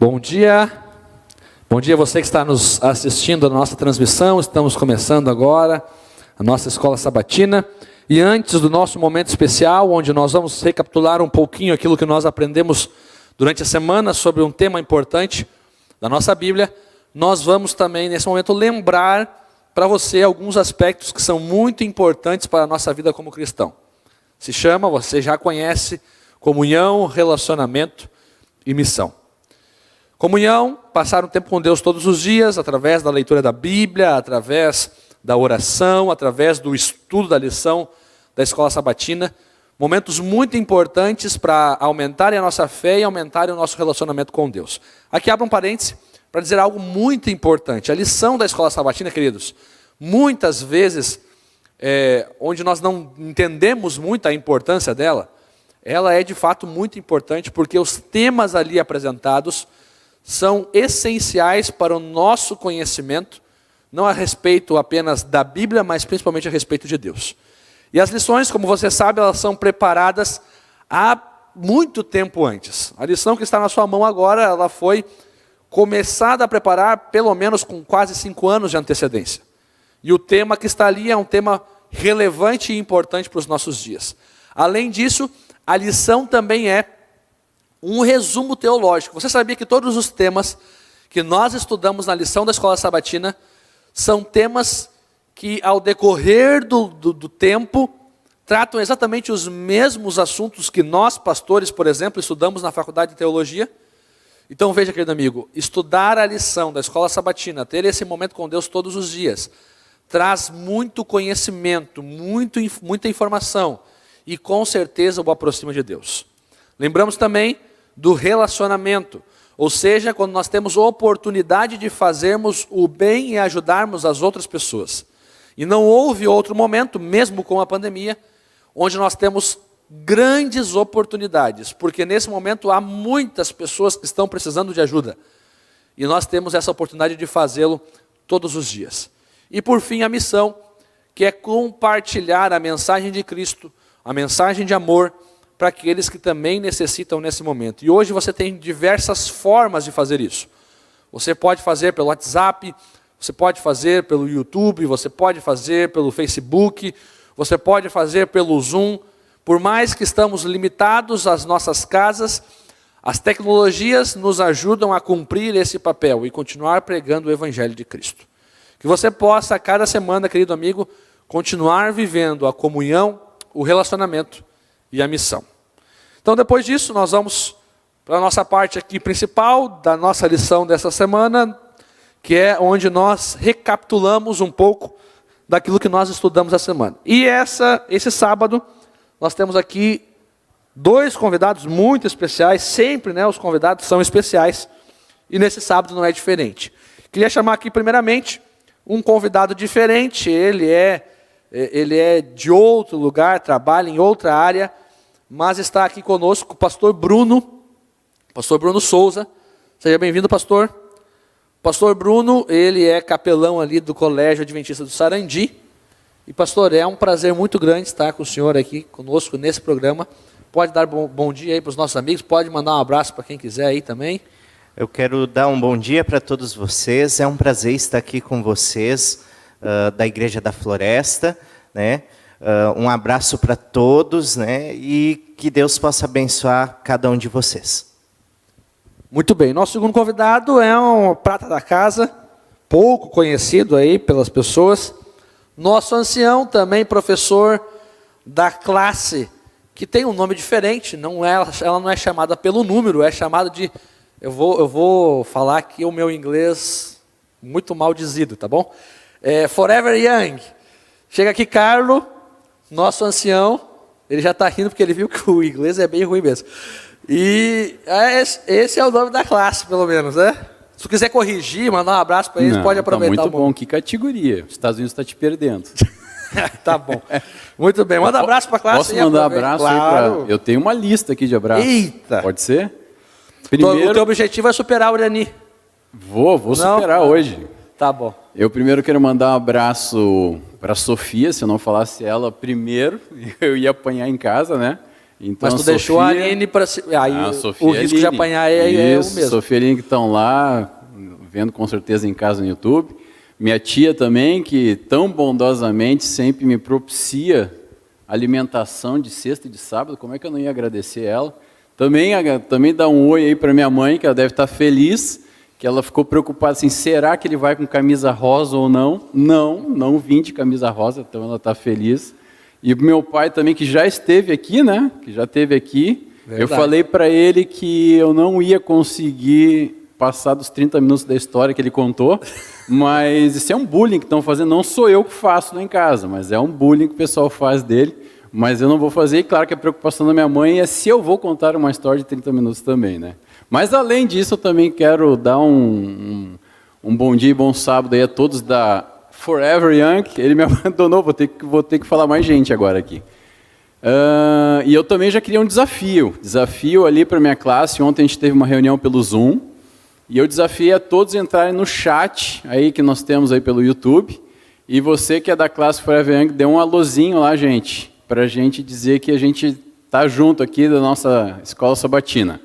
Bom dia. Bom dia a você que está nos assistindo na nossa transmissão. Estamos começando agora a nossa escola sabatina. E antes do nosso momento especial, onde nós vamos recapitular um pouquinho aquilo que nós aprendemos durante a semana sobre um tema importante da nossa Bíblia, nós vamos também, nesse momento, lembrar para você alguns aspectos que são muito importantes para a nossa vida como cristão. Se chama, você já conhece, comunhão, relacionamento e missão. Comunhão, passar um tempo com Deus todos os dias, através da leitura da Bíblia, através da oração, através do estudo da lição da escola sabatina. Momentos muito importantes para aumentarem a nossa fé e aumentarem o nosso relacionamento com Deus. Aqui abro um parêntese para dizer algo muito importante. A lição da escola sabatina, queridos, muitas vezes, onde nós não entendemos muito a importância dela, ela é de fato muito importante porque os temas ali apresentados são essenciais para o nosso conhecimento, não a respeito apenas da Bíblia, mas principalmente a respeito de Deus. E as lições, como você sabe, elas são preparadas há muito tempo antes. A lição que está na sua mão agora, ela foi começada a preparar pelo menos com quase 5 anos de antecedência. E o tema que está ali é um tema relevante e importante para os nossos dias. Além disso, a lição também é um resumo teológico. Você sabia que todos os temas que nós estudamos na lição da escola sabatina são temas que, ao decorrer do tempo, tratam exatamente os mesmos assuntos que nós, pastores, por exemplo, estudamos na faculdade de teologia? Então veja, querido amigo, estudar a lição da escola sabatina, ter esse momento com Deus todos os dias, traz muito conhecimento, muita informação e com certeza o aproxima de Deus. Lembramos também do relacionamento, ou seja, quando nós temos oportunidade de fazermos o bem e ajudarmos as outras pessoas. E não houve outro momento, mesmo com a pandemia, onde nós temos grandes oportunidades, porque nesse momento há muitas pessoas que estão precisando de ajuda. E nós temos essa oportunidade de fazê-lo todos os dias. E por fim, a missão, que é compartilhar a mensagem de Cristo, a mensagem de amor, para aqueles que também necessitam nesse momento. E hoje você tem diversas formas de fazer isso. Você pode fazer pelo WhatsApp, você pode fazer pelo YouTube, você pode fazer pelo Facebook, você pode fazer pelo Zoom. Por mais que estamos limitados às nossas casas, as tecnologias nos ajudam a cumprir esse papel e continuar pregando o Evangelho de Cristo. Que você possa, a cada semana, querido amigo, continuar vivendo a comunhão, o relacionamento e a missão. Então, depois disso, nós vamos para a nossa parte aqui principal da nossa lição dessa semana, que é onde nós recapitulamos um pouco daquilo que nós estudamos essa semana. E esse sábado, nós temos aqui 2 convidados muito especiais. Sempre, os convidados são especiais. E nesse sábado não é diferente. Queria chamar aqui, primeiramente, um convidado diferente. Ele é de outro lugar, trabalha em outra área, mas está aqui conosco o pastor Bruno Souza. Seja bem-vindo, pastor. O pastor Bruno, ele é capelão ali do Colégio Adventista do Sarandi. E pastor, é um prazer muito grande estar com o senhor aqui conosco nesse programa. Pode dar bom dia aí para os nossos amigos, pode mandar um abraço para quem quiser aí também. Eu quero dar um bom dia para todos vocês. É um prazer estar aqui com vocês, da Igreja da Floresta, né? Um abraço para todos, né? E que Deus possa abençoar cada um de vocês. Muito bem, nosso segundo convidado é um prata da casa, pouco conhecido aí pelas pessoas. Nosso ancião, também professor da classe, que tem um nome diferente, ela não é chamada pelo número, é chamada de... Eu vou falar aqui o meu inglês muito mal dizido, tá bom? Forever Young. Chega aqui, Carlos, nosso ancião. Ele já está rindo porque ele viu que o inglês é bem ruim mesmo. E esse é o nome da classe, pelo menos, né? Se você quiser corrigir, mandar um abraço para eles, pode aproveitar. Tá muito bom, que categoria. Os Estados Unidos está te perdendo. Tá bom. Muito bem, manda um abraço para a classe. Posso mandar abraço claro. aí para... Eu tenho uma lista aqui de abraços. Eita! Pode ser? Primeiro... O teu objetivo é superar o Urani. Vou superar hoje. Tá bom. Eu primeiro quero mandar um abraço para a Sofia. Se eu não falasse ela primeiro, eu ia apanhar em casa, né? Então, Mas tu deixou a Aline para... Aí o risco de apanhar é o mesmo. Sofia e Aline que estão lá, vendo com certeza em casa no YouTube. Minha tia também, que tão bondosamente sempre me propicia alimentação de sexta e de sábado. Como é que eu não ia agradecer ela? Também dá um oi aí para minha mãe, que ela deve estar feliz, que ela ficou preocupada assim, será que ele vai com camisa rosa ou não? Não vim de camisa rosa, então ela está feliz. E o meu pai também, que já esteve aqui, né? Que já esteve aqui. Verdade. Eu falei para ele que eu não ia conseguir passar dos 30 minutos da história que ele contou, mas isso é um bullying que estão fazendo, não sou eu que faço lá em casa, mas é um bullying que o pessoal faz dele, mas eu não vou fazer, e claro que a preocupação da minha mãe é se eu vou contar uma história de 30 minutos também, né? Mas além disso, eu também quero dar um bom dia e bom sábado aí a todos da Forever Young. Ele me abandonou, vou ter que falar mais gente agora aqui. E eu também já queria um desafio ali para a minha classe. Ontem a gente teve uma reunião pelo Zoom, e eu desafiei a todos entrarem no chat aí que nós temos aí pelo YouTube, e você que é da classe Forever Young, dê um alôzinho lá, gente, para a gente dizer que a gente está junto aqui da nossa escola sabatina.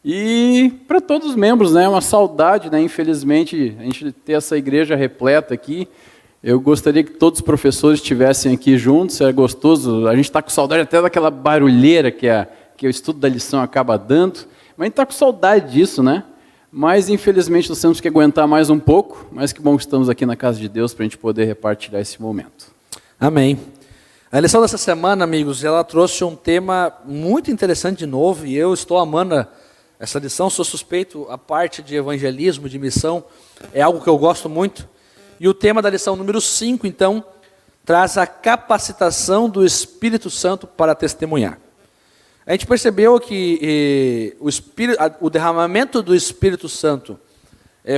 E para todos os membros, né, uma saudade, né, infelizmente, a gente ter essa igreja repleta aqui. Eu gostaria que todos os professores estivessem aqui juntos, é gostoso. A gente está com saudade até daquela barulheira que o estudo da lição acaba dando, mas a gente está com saudade disso, né? Mas, infelizmente, nós temos que aguentar mais um pouco, mas que bom que estamos aqui na casa de Deus para a gente poder repartilhar esse momento. Amém. A lição dessa semana, amigos, ela trouxe um tema muito interessante de novo, e eu estou amando essa lição, sou suspeito, a parte de evangelismo, de missão, é algo que eu gosto muito. E o tema da lição número 5, então, traz a capacitação do Espírito Santo para testemunhar. A gente percebeu que o derramamento do Espírito Santo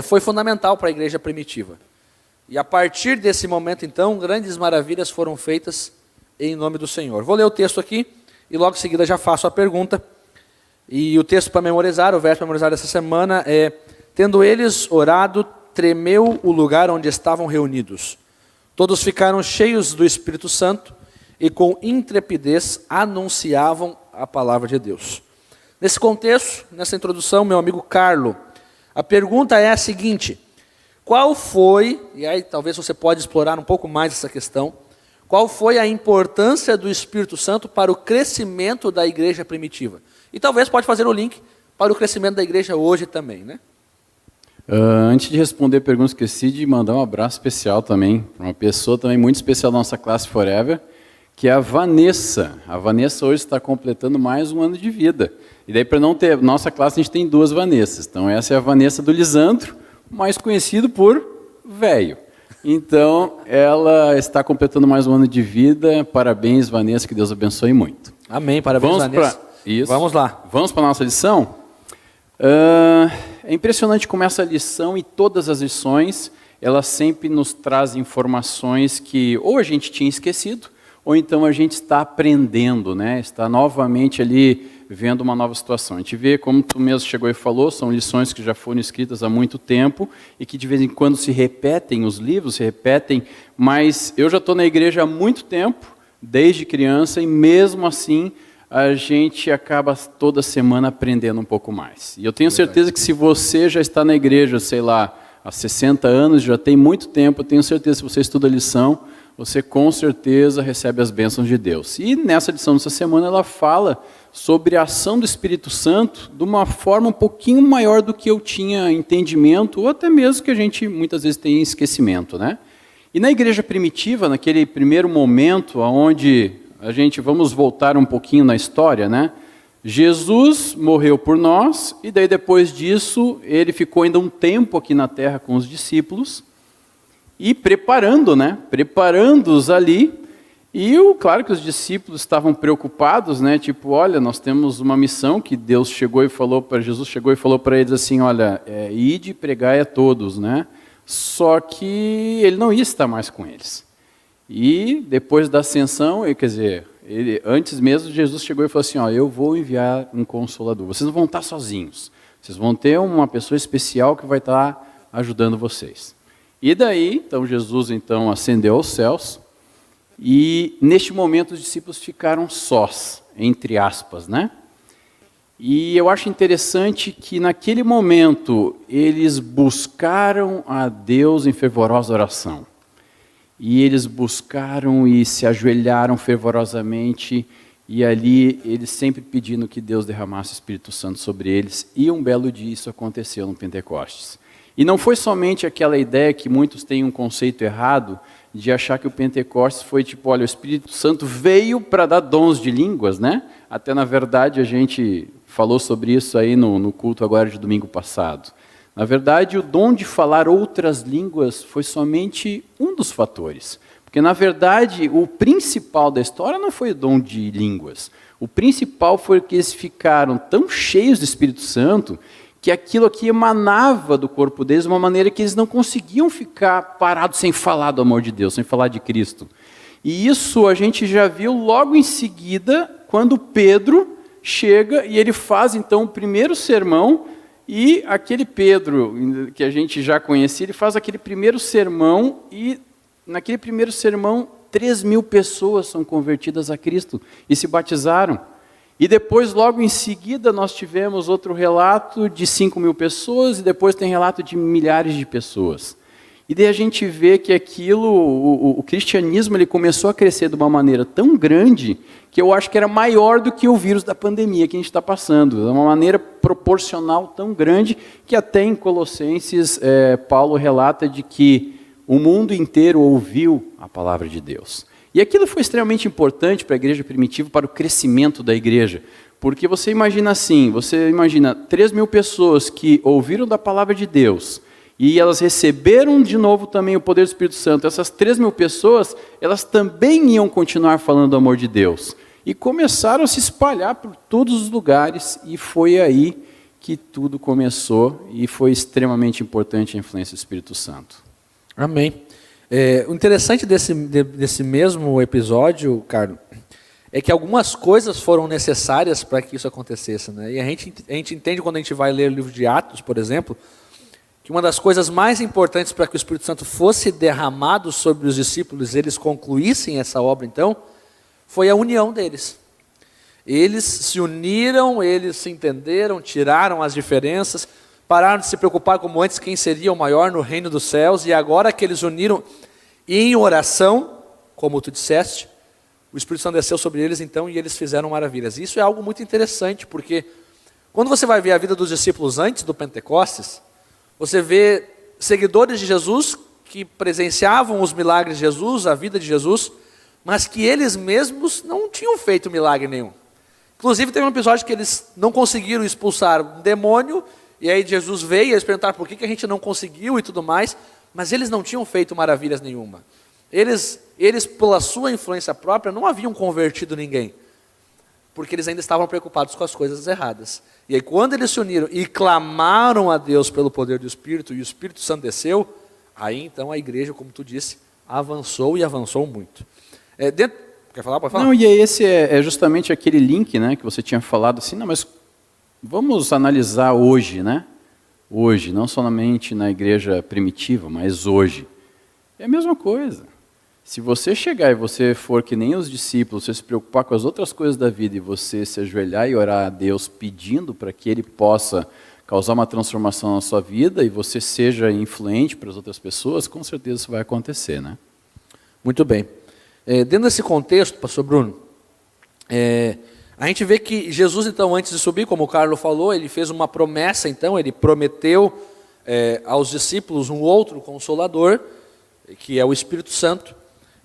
foi fundamental para a igreja primitiva. E a partir desse momento, então, grandes maravilhas foram feitas em nome do Senhor. Vou ler o texto aqui e logo em seguida já faço a pergunta. E o texto para memorizar, o verso para memorizar dessa semana é: tendo eles orado, tremeu o lugar onde estavam reunidos. Todos ficaram cheios do Espírito Santo e com intrepidez anunciavam a palavra de Deus. Nesse contexto, nessa introdução, meu amigo Carlo, a pergunta é a seguinte: qual foi, e aí talvez você pode explorar um pouco mais essa questão, qual foi a importância do Espírito Santo para o crescimento da igreja primitiva? E talvez pode fazer o link para o crescimento da igreja hoje também, né? Antes de responder a pergunta, esqueci de mandar um abraço especial também, para uma pessoa também muito especial da nossa classe Forever, que é a Vanessa. A Vanessa hoje está completando mais um ano de vida. E daí, para não ter... Nossa classe, a gente tem 2 Vanessas. Então, essa é a Vanessa do Lisandro, mais conhecido por velho. Então, ela está completando mais um ano de vida. Parabéns, Vanessa, que Deus abençoe muito. Amém, parabéns, Vanessa. Vamos lá. Vamos para a nossa lição? É impressionante como essa lição e todas as lições, elas sempre nos trazem informações que ou a gente tinha esquecido, ou então a gente está aprendendo, né? Está novamente ali vendo uma nova situação. A gente vê, como tu mesmo chegou e falou, são lições que já foram escritas há muito tempo e que de vez em quando se repetem, os livros se repetem, mas eu já estou na igreja há muito tempo, desde criança, e mesmo assim a gente acaba toda semana aprendendo um pouco mais. E eu tenho certeza que se você já está na igreja, sei lá, há 60 anos, já tem muito tempo, eu tenho certeza que se você estuda a lição, você com certeza recebe as bênçãos de Deus. E nessa lição dessa semana ela fala sobre a ação do Espírito Santo de uma forma um pouquinho maior do que eu tinha entendimento, ou até mesmo que a gente muitas vezes tem esquecimento, né? E na igreja primitiva, naquele primeiro momento onde vamos voltar um pouquinho na história, né? Jesus morreu por nós, e daí depois disso, ele ficou ainda um tempo aqui na terra com os discípulos, e preparando-os ali, e claro que os discípulos estavam preocupados, né? Tipo, olha, nós temos uma missão que Jesus chegou e falou para eles assim, olha, ide e pregai a todos, né? Só que ele não ia estar mais com eles. E depois da ascensão, antes mesmo, Jesus chegou e falou assim, ó, eu vou enviar um consolador, vocês não vão estar sozinhos, vocês vão ter uma pessoa especial que vai estar ajudando vocês. E daí, então Jesus ascendeu aos céus, E neste momento os discípulos ficaram sós, entre aspas, né? E eu acho interessante que naquele momento eles buscaram a Deus em fervorosa oração. E eles buscaram e se ajoelharam fervorosamente, e ali eles sempre pedindo que Deus derramasse o Espírito Santo sobre eles, e um belo dia isso aconteceu no Pentecostes. E não foi somente aquela ideia que muitos têm um conceito errado, de achar que o Pentecostes foi tipo, olha, o Espírito Santo veio para dar dons de línguas, né? Até na verdade a gente falou sobre isso aí no culto agora de domingo passado. Na verdade, o dom de falar outras línguas foi somente um dos fatores. Porque, na verdade, o principal da história não foi o dom de línguas. O principal foi que eles ficaram tão cheios do Espírito Santo que aquilo aqui emanava do corpo deles de uma maneira que eles não conseguiam ficar parados sem falar do amor de Deus, sem falar de Cristo. E isso a gente já viu logo em seguida, quando Pedro chega e ele faz, então, o primeiro sermão. E aquele Pedro, que a gente já conhecia, ele faz aquele primeiro sermão e naquele primeiro sermão 3.000 pessoas são convertidas a Cristo e se batizaram. E depois, logo em seguida, nós tivemos outro relato de 5.000 pessoas e depois tem relato de milhares de pessoas. E daí a gente vê que aquilo, o cristianismo, ele começou a crescer de uma maneira tão grande que eu acho que era maior do que o vírus da pandemia que a gente está passando. De uma maneira proporcional tão grande que até em Colossenses, Paulo relata de que o mundo inteiro ouviu a palavra de Deus. E aquilo foi extremamente importante para a igreja primitiva, para o crescimento da igreja. Porque você imagina assim, 3.000 pessoas que ouviram da palavra de Deus, e elas receberam de novo também o poder do Espírito Santo. Essas 3.000 pessoas, elas também iam continuar falando do amor de Deus. E começaram a se espalhar por todos os lugares, e foi aí que tudo começou, e foi extremamente importante a influência do Espírito Santo. Amém. O interessante desse mesmo episódio, Carlos, é que algumas coisas foram necessárias para que isso acontecesse, né? E a gente entende quando a gente vai ler o livro de Atos, por exemplo, que uma das coisas mais importantes para que o Espírito Santo fosse derramado sobre os discípulos, eles concluíssem essa obra, então, foi a união deles. Eles se uniram, eles se entenderam, tiraram as diferenças, pararam de se preocupar como antes quem seria o maior no reino dos céus, e agora que eles uniram em oração, como tu disseste, o Espírito Santo desceu sobre eles então e eles fizeram maravilhas. Isso é algo muito interessante, porque quando você vai ver a vida dos discípulos antes do Pentecostes, você vê seguidores de Jesus que presenciavam os milagres de Jesus, a vida de Jesus, mas que eles mesmos não tinham feito milagre nenhum. Inclusive teve um episódio que eles não conseguiram expulsar um demônio, e aí Jesus veio e eles perguntaram por que a gente não conseguiu e tudo mais, mas eles não tinham feito maravilhas nenhuma. Eles pela sua influência própria, não haviam convertido ninguém, porque eles ainda estavam preocupados com as coisas erradas. E aí quando eles se uniram e clamaram a Deus pelo poder do Espírito, e o Espírito Santo desceu, aí então a igreja, como tu disse, avançou e avançou muito. Quer falar? Pode falar. Não, e esse é justamente aquele link, né, que você tinha falado assim, não, mas vamos analisar hoje, né? Hoje, não somente na igreja primitiva, mas hoje. É a mesma coisa. Se você chegar e você for que nem os discípulos, você se preocupar com as outras coisas da vida e você se ajoelhar e orar a Deus pedindo para que Ele possa causar uma transformação na sua vida e você seja influente para as outras pessoas, com certeza isso vai acontecer, né? Muito bem. Dentro desse contexto, pastor Bruno, a gente vê que Jesus, então, antes de subir, como o Carlos falou, ele fez uma promessa, então, ele prometeu aos discípulos um outro Consolador, que é o Espírito Santo,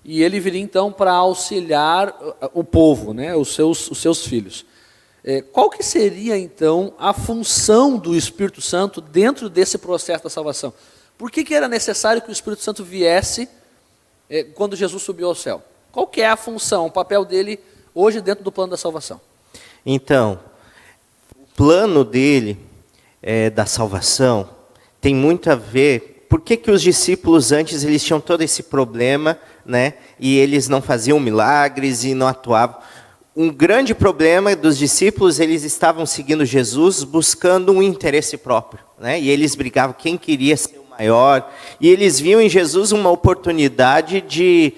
e ele viria, então, para auxiliar o povo, né, os seus filhos. Qual que seria, então, a função do Espírito Santo dentro desse processo da salvação? Por que era necessário que o Espírito Santo viesse quando Jesus subiu ao céu? Qual que é a função, o papel dele hoje dentro do plano da salvação? Então, o plano dele da salvação tem muito a ver. Por que os discípulos antes eles tinham todo esse problema, né? E eles não faziam milagres e não atuavam? Um grande problema dos discípulos, eles estavam seguindo Jesus buscando um interesse próprio, né? E eles brigavam quem queria ser o maior, e eles viam em Jesus uma oportunidade de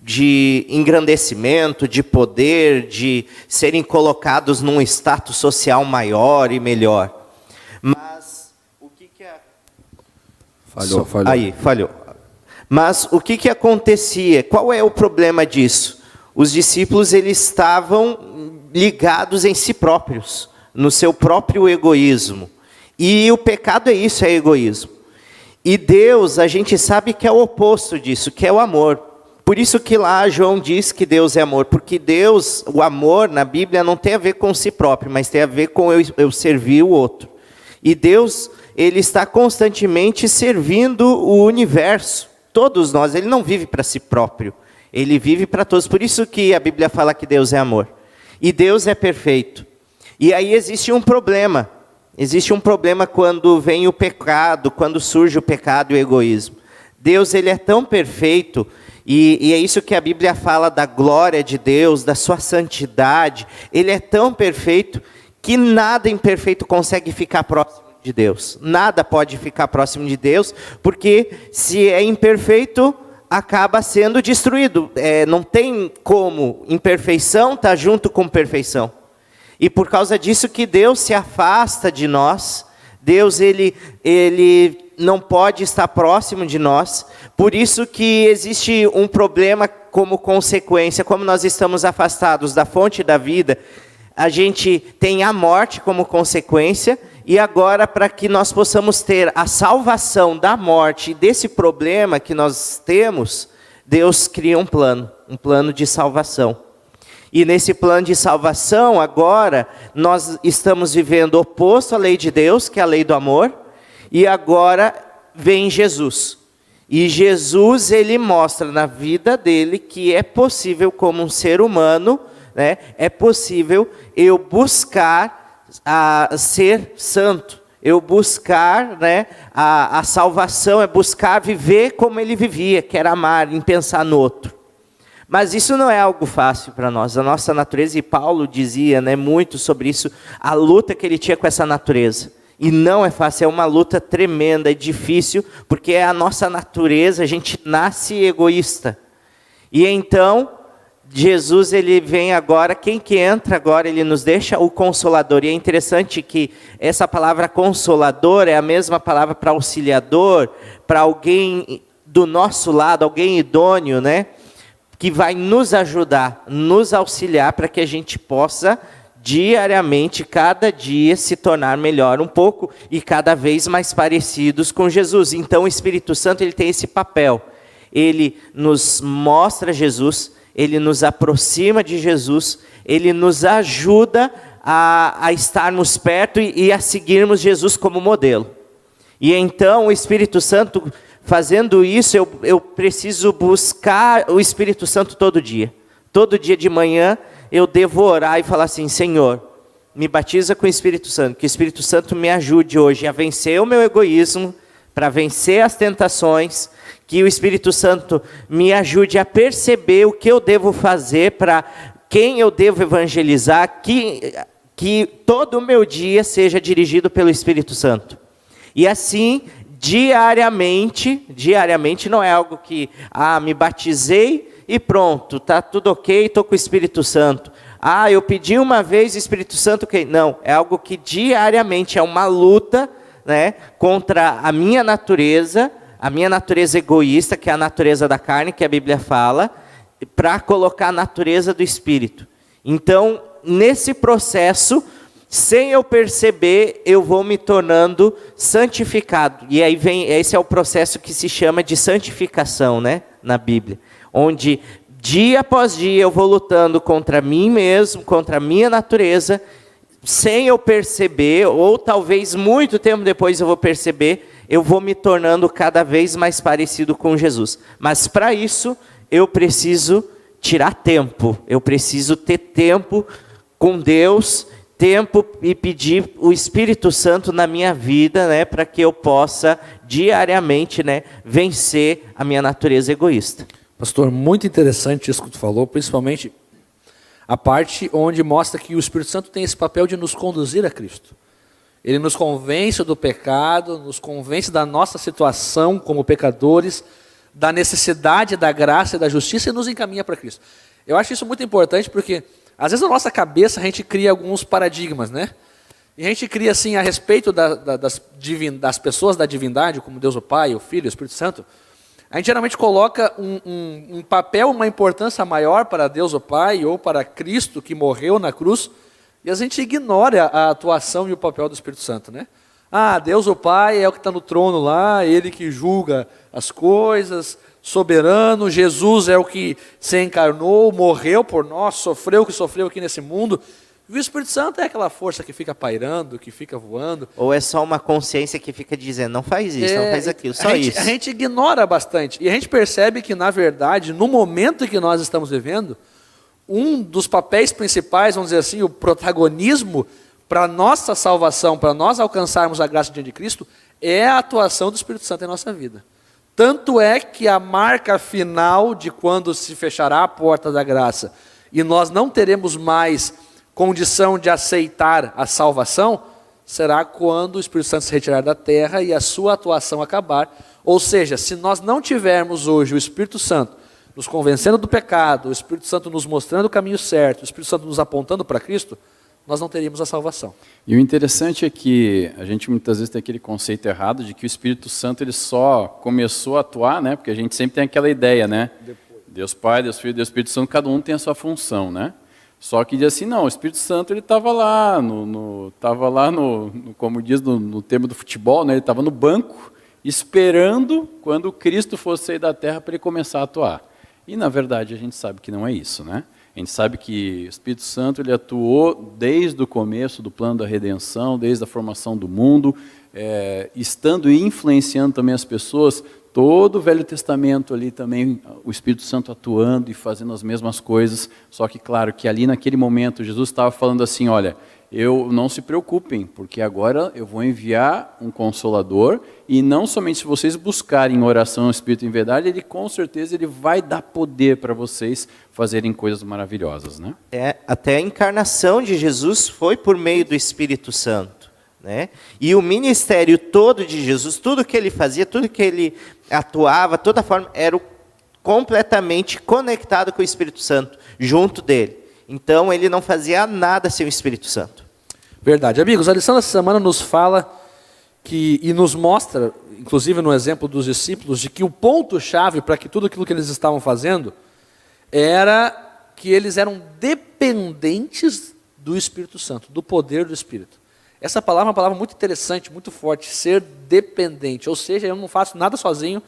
de engrandecimento, de poder, de serem colocados num status social maior e melhor. Mas o que Falhou. Aí, falhou. Mas o que acontecia? Qual é o problema disso? Os discípulos eles estavam ligados em si próprios, no seu próprio egoísmo. E o pecado é isso, é egoísmo. E Deus, a gente sabe que é o oposto disso, que é o amor. Por isso que lá João diz que Deus é amor, porque Deus, o amor na Bíblia não tem a ver com si próprio, mas tem a ver com eu servir o outro. E Deus, ele está constantemente servindo o universo, todos nós. Ele não vive para si próprio, ele vive para todos. Por isso que a Bíblia fala que Deus é amor. E Deus é perfeito. E aí existe um problema. Existe um problema quando vem o pecado, quando surge o pecado e o egoísmo. Deus, ele é tão perfeito, e é isso que a Bíblia fala da glória de Deus, da sua santidade. Ele é tão perfeito que nada imperfeito consegue ficar próximo de Deus. Nada pode ficar próximo de Deus, porque se é imperfeito, acaba sendo destruído. Não tem como imperfeição estar junto com perfeição. E por causa disso que Deus se afasta de nós. Deus, ele não pode estar próximo de nós. Por isso que existe um problema como consequência. Como nós estamos afastados da fonte da vida, a gente tem a morte como consequência. E agora, para que nós possamos ter a salvação da morte e desse problema que nós temos, Deus cria um plano de salvação. E nesse plano de salvação, agora, nós estamos vivendo oposto à lei de Deus, que é a lei do amor, e agora vem Jesus. E Jesus, ele mostra na vida dele que é possível, como um ser humano, né, é possível eu buscar ser santo, eu buscar, né, a salvação, é buscar viver como ele vivia, que era amar, em pensar no outro. Mas isso não é algo fácil para nós. A nossa natureza, e Paulo dizia, né, muito sobre isso, a luta que ele tinha com essa natureza. E não é fácil, é uma luta tremenda, é difícil, porque é a nossa natureza, a gente nasce egoísta. E então, Jesus, ele vem agora, quem que entra agora, ele nos deixa o Consolador. E é interessante que essa palavra Consolador é a mesma palavra para auxiliador, para alguém do nosso lado, alguém idôneo, né? Que vai nos ajudar, nos auxiliar para que a gente possa diariamente, cada dia, se tornar melhor um pouco e cada vez mais parecidos com Jesus. Então o Espírito Santo, ele tem esse papel. Ele nos mostra Jesus, ele nos aproxima de Jesus, ele nos ajuda a estarmos perto e a seguirmos Jesus como modelo. E então o Espírito Santo, fazendo isso, eu preciso buscar o Espírito Santo todo dia. Todo dia de manhã eu devo orar e falar assim: Senhor, me batiza com o Espírito Santo. Que o Espírito Santo me ajude hoje a vencer o meu egoísmo, para vencer as tentações. Que o Espírito Santo me ajude a perceber o que eu devo fazer, para quem eu devo evangelizar. Que todo o meu dia seja dirigido pelo Espírito Santo. E assim, diariamente não é algo que, me batizei e pronto, está tudo ok, estou com o Espírito Santo. Eu pedi uma vez o Espírito Santo, ok. Não, é algo que diariamente é uma luta, né, contra a minha natureza egoísta, que é a natureza da carne, que a Bíblia fala, para colocar a natureza do Espírito. Então, nesse processo, sem eu perceber, eu vou me tornando santificado. E aí esse é o processo que se chama de santificação, né, na Bíblia. Onde, dia após dia, eu vou lutando contra mim mesmo, contra a minha natureza, sem eu perceber, ou talvez muito tempo depois eu vou perceber, eu vou me tornando cada vez mais parecido com Jesus. Mas para isso, eu preciso tirar tempo. Eu preciso ter tempo com Deus, tempo e pedir o Espírito Santo na minha vida, né, para que eu possa diariamente, né, vencer a minha natureza egoísta. Pastor, muito interessante isso que tu falou, principalmente a parte onde mostra que o Espírito Santo tem esse papel de nos conduzir a Cristo. Ele nos convence do pecado, nos convence da nossa situação como pecadores, da necessidade, da graça e da justiça e nos encaminha para Cristo. Eu acho isso muito importante porque, às vezes, na nossa cabeça a gente cria alguns paradigmas, né? E a gente cria, assim, a respeito das pessoas da divindade, como Deus o Pai, o Filho, o Espírito Santo, a gente geralmente coloca um papel, uma importância maior para Deus o Pai ou para Cristo que morreu na cruz, e a gente ignora a atuação e o papel do Espírito Santo, né? Ah, Deus o Pai é o que está no trono lá, Ele que julga as coisas, soberano, Jesus é o que se encarnou, morreu por nós, sofreu o que sofreu aqui nesse mundo. E o Espírito Santo é aquela força que fica pairando, que fica voando. Ou é só uma consciência que fica dizendo, não faz isso, não faz aquilo, só isso. A gente ignora bastante. E a gente percebe que, na verdade, no momento que nós estamos vivendo, um dos papéis principais, vamos dizer assim, o protagonismo para a nossa salvação, para nós alcançarmos a graça diante de Cristo, é a atuação do Espírito Santo em nossa vida. Tanto é que a marca final de quando se fechará a porta da graça e nós não teremos mais condição de aceitar a salvação, será quando o Espírito Santo se retirar da terra e a sua atuação acabar. Ou seja, se nós não tivermos hoje o Espírito Santo nos convencendo do pecado, o Espírito Santo nos mostrando o caminho certo, o Espírito Santo nos apontando para Cristo, nós não teríamos a salvação. E o interessante é que a gente muitas vezes tem aquele conceito errado de que o Espírito Santo ele só começou a atuar, né? Porque a gente sempre tem aquela ideia, né? Deus Pai, Deus Filho, Deus Espírito Santo, cada um tem a sua função, né? Só que diz assim, não, o Espírito Santo ele estava lá, como diz no termo do futebol, né? Ele estava no banco, esperando quando Cristo fosse sair da terra para ele começar a atuar. E na verdade a gente sabe que não é isso, né? A gente sabe que o Espírito Santo ele atuou desde o começo do plano da redenção, desde a formação do mundo, estando e influenciando também as pessoas, todo o Velho Testamento ali também, o Espírito Santo atuando e fazendo as mesmas coisas, só que claro que ali naquele momento Jesus estava falando assim, olha, não se preocupem, porque agora eu vou enviar um Consolador, e não somente se vocês buscarem oração, Espírito em verdade, ele com certeza ele vai dar poder para vocês fazerem coisas maravilhosas, né? Até a encarnação de Jesus foi por meio do Espírito Santo, né? E o ministério todo de Jesus, tudo que ele fazia, tudo que ele atuava, toda forma, era completamente conectado com o Espírito Santo, junto dele. Então ele não fazia nada sem o Espírito Santo. Verdade. Amigos, a lição dessa semana nos fala e nos mostra, inclusive no exemplo dos discípulos, de que o ponto-chave para que tudo aquilo que eles estavam fazendo era que eles eram dependentes do Espírito Santo, do poder do Espírito. Essa palavra é uma palavra muito interessante, muito forte, ser dependente. Ou seja, eu não faço nada sozinho,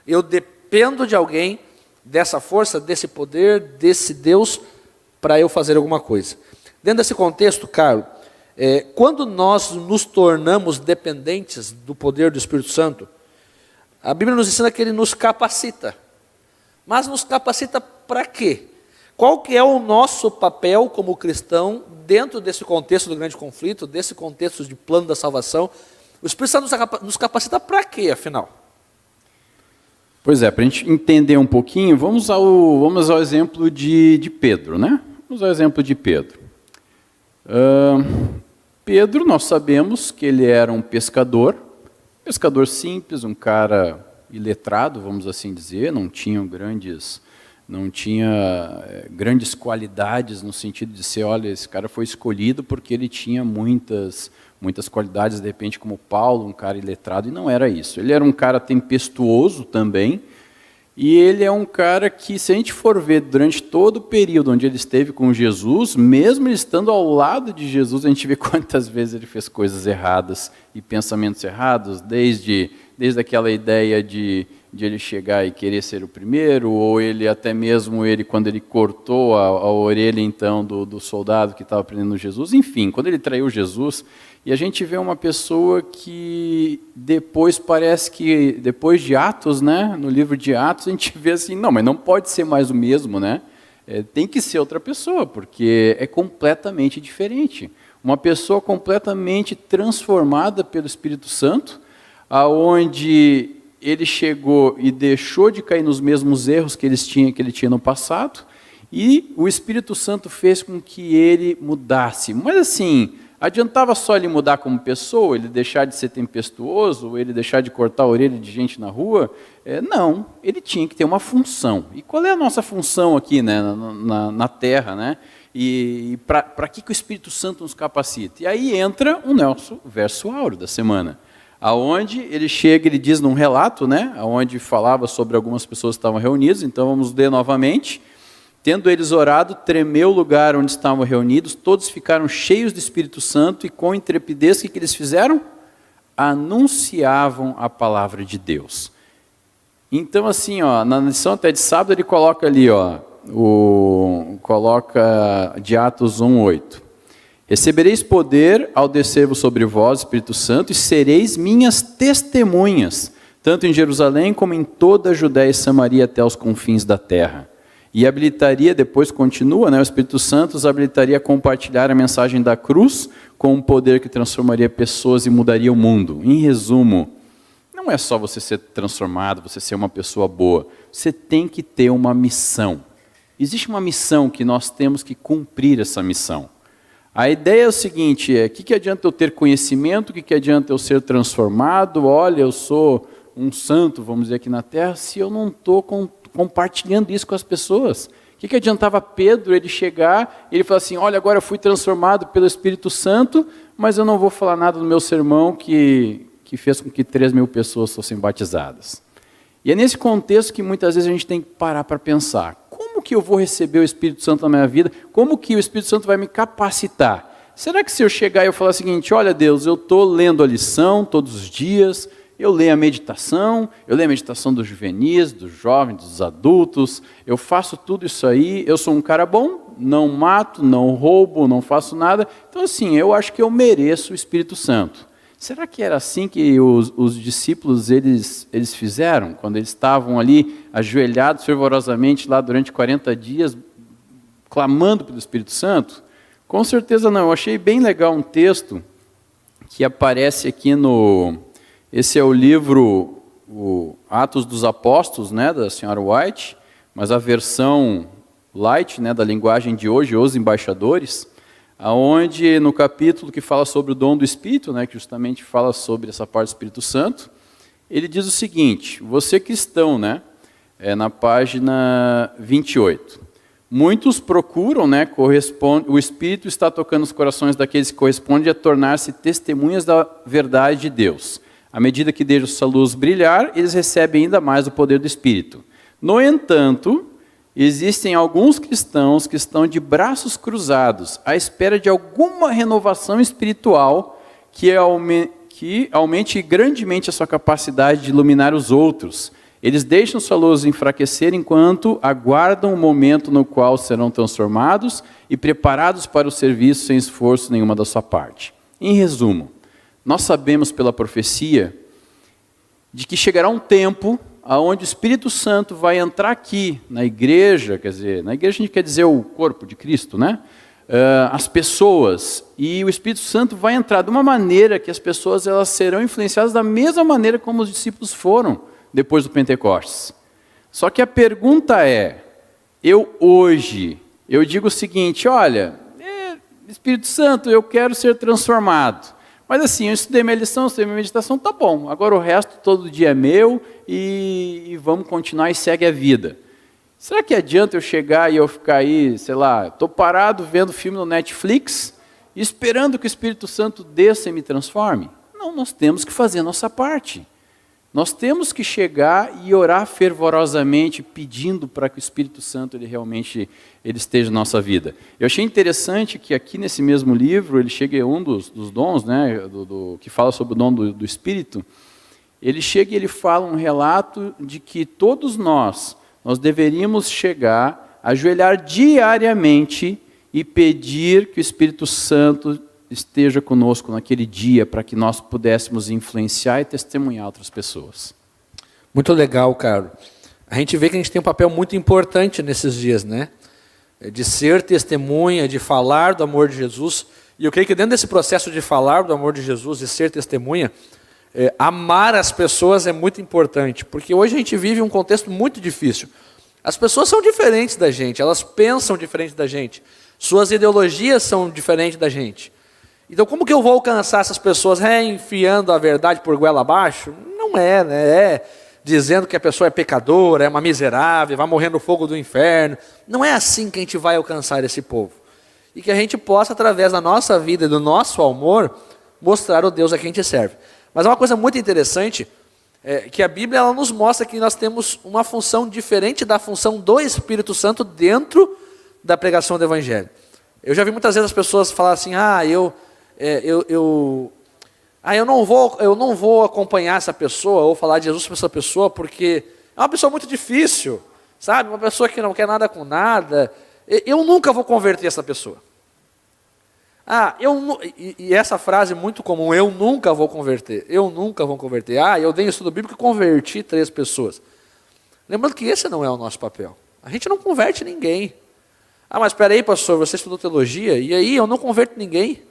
eu dependo de alguém, dessa força, desse poder, desse Deus, para eu fazer alguma coisa. Dentro desse contexto, Carlos, quando nós nos tornamos dependentes do poder do Espírito Santo, a Bíblia nos ensina que ele nos capacita. Mas nos capacita para quê? Qual que é o nosso papel como cristão dentro desse contexto do grande conflito, desse contexto de plano da salvação? O Espírito Santo nos capacita para quê, afinal? Pois é, para a gente entender um pouquinho, vamos ao exemplo de Pedro, né? Vamos ao exemplo de Pedro. Pedro, nós sabemos que ele era um pescador simples, um cara iletrado, vamos assim dizer, não tinha grandes qualidades no sentido de ser, olha, esse cara foi escolhido porque ele tinha muitas qualidades, de repente como Paulo, um cara iletrado, e não era isso. Ele era um cara tempestuoso também, e ele é um cara que, se a gente for ver durante todo o período onde ele esteve com Jesus, mesmo ele estando ao lado de Jesus, a gente vê quantas vezes ele fez coisas erradas e pensamentos errados, desde aquela ideia de ele chegar e querer ser o primeiro, ou ele até mesmo quando ele cortou a orelha então do soldado que estava prendendo Jesus, enfim, quando ele traiu Jesus. E a gente vê uma pessoa que depois parece que, depois de Atos, né, no livro de Atos, a gente vê assim, não, mas não pode ser mais o mesmo, né? Tem que ser outra pessoa, porque é completamente diferente. Uma pessoa completamente transformada pelo Espírito Santo, aonde ele chegou e deixou de cair nos mesmos erros que ele tinha no passado, e o Espírito Santo fez com que ele mudasse. Mas assim, Adiantava só ele mudar como pessoa, ele deixar de ser tempestuoso, ele deixar de cortar a orelha de gente na rua? Não, ele tinha que ter uma função. E qual é a nossa função aqui, né, na Terra, né? E para que o Espírito Santo nos capacita? E aí entra o nosso verso áureo da semana, aonde ele chega, ele diz num relato, né, aonde falava sobre algumas pessoas que estavam reunidas. Então vamos ler novamente. Tendo eles orado, tremeu o lugar onde estavam reunidos, todos ficaram cheios do Espírito Santo e com intrepidez, o que eles fizeram? Anunciavam a palavra de Deus. Então assim, ó, na lição até de sábado ele coloca ali, ó, coloca de Atos 1:8. Recebereis poder ao descer-vos sobre vós, Espírito Santo, e sereis minhas testemunhas, tanto em Jerusalém como em toda a Judéia e Samaria até os confins da terra. E habilitaria, depois continua, né, o Espírito Santo os habilitaria a compartilhar a mensagem da cruz com um poder que transformaria pessoas e mudaria o mundo. Em resumo, não é só você ser transformado, você ser uma pessoa boa. Você tem que ter uma missão. Existe uma missão que nós temos que cumprir essa missão. A ideia é o seguinte, o que adianta eu ter conhecimento, o que adianta eu ser transformado? Olha, eu sou um santo, vamos dizer aqui na terra, se eu não estou compartilhando isso com as pessoas. O que adiantava Pedro ele chegar e ele falar assim, olha, agora eu fui transformado pelo Espírito Santo, mas eu não vou falar nada do meu sermão que fez com que 3.000 pessoas fossem batizadas. E é nesse contexto que muitas vezes a gente tem que parar para pensar, como que eu vou receber o Espírito Santo na minha vida? Como que o Espírito Santo vai me capacitar? Será que se eu chegar e eu falar o seguinte, olha Deus, eu estou lendo a lição todos os dias, eu leio a meditação dos juvenis, dos jovens, dos adultos, eu faço tudo isso aí, eu sou um cara bom, não mato, não roubo, não faço nada, então assim, eu acho que eu mereço o Espírito Santo. Será que era assim que os discípulos eles fizeram, quando eles estavam ali ajoelhados fervorosamente lá durante 40 dias, clamando pelo Espírito Santo? Com certeza não, eu achei bem legal um texto que aparece aqui esse é o livro Atos dos Apóstolos, né, da senhora White, mas a versão light, né, da linguagem de hoje, Os Embaixadores, aonde no capítulo que fala sobre o dom do Espírito, né, que justamente fala sobre essa parte do Espírito Santo, ele diz o seguinte, você cristão, né, na página 28, muitos procuram, né, o Espírito está tocando os corações daqueles que correspondem a tornar-se testemunhas da verdade de Deus. À medida que deixam sua luz brilhar, eles recebem ainda mais o poder do Espírito. No entanto, existem alguns cristãos que estão de braços cruzados, à espera de alguma renovação espiritual que aumente grandemente a sua capacidade de iluminar os outros. Eles deixam sua luz enfraquecer enquanto aguardam o momento no qual serão transformados e preparados para o serviço sem esforço nenhuma da sua parte. Em resumo, nós sabemos pela profecia de que chegará um tempo onde o Espírito Santo vai entrar aqui na igreja, quer dizer, na igreja a gente quer dizer o corpo de Cristo, né? As pessoas, e o Espírito Santo vai entrar de uma maneira que as pessoas elas serão influenciadas da mesma maneira como os discípulos foram depois do Pentecostes. Só que a pergunta é, eu digo o seguinte, olha, Espírito Santo, eu quero ser transformado. Mas assim, eu estudei minha lição, estudei minha meditação, tá bom. Agora o resto todo dia é meu e vamos continuar e segue a vida. Será que adianta eu chegar e eu ficar aí, sei lá, estou parado vendo filme no Netflix, esperando que o Espírito Santo desça e me transforme? Não, nós temos que fazer a nossa parte. Nós temos que chegar e orar fervorosamente, pedindo para que o Espírito Santo ele realmente esteja na nossa vida. Eu achei interessante que aqui nesse mesmo livro, ele chega um dos dons, né, que fala sobre o dom do Espírito, ele chega e ele fala um relato de que todos nós deveríamos chegar, ajoelhar diariamente e pedir que o Espírito Santo esteja conosco naquele dia para que nós pudéssemos influenciar e testemunhar outras pessoas. Muito legal, Carlos. A gente vê que a gente tem um papel muito importante nesses dias, né? De ser testemunha, de falar do amor de Jesus. E eu creio que dentro desse processo de falar do amor de Jesus, de ser testemunha, amar as pessoas é muito importante, porque hoje a gente vive um contexto muito difícil. As pessoas são diferentes da gente, elas pensam diferente da gente, suas ideologias são diferentes da gente. Então, como que eu vou alcançar essas pessoas enfiando a verdade por goela abaixo? Não é, né? É dizendo que a pessoa é pecadora, é uma miserável, vai morrer no fogo do inferno. Não é assim que a gente vai alcançar esse povo. E que a gente possa, através da nossa vida e do nosso amor, mostrar o Deus a quem a gente serve. Mas é uma coisa muito interessante, que a Bíblia ela nos mostra que nós temos uma função diferente da função do Espírito Santo dentro da pregação do Evangelho. Eu já vi muitas vezes as pessoas falar assim, eu não vou acompanhar essa pessoa ou falar de Jesus para essa pessoa porque é uma pessoa muito difícil, sabe? Uma pessoa que não quer nada com nada. Eu nunca vou converter essa pessoa. E essa frase muito comum, eu nunca vou converter. Eu nunca vou converter. Eu dei estudo bíblico e converti 3 pessoas. Lembrando que esse não é o nosso papel. A gente não converte ninguém. Mas espera aí, pastor, você estudou teologia? E aí, eu não converto ninguém.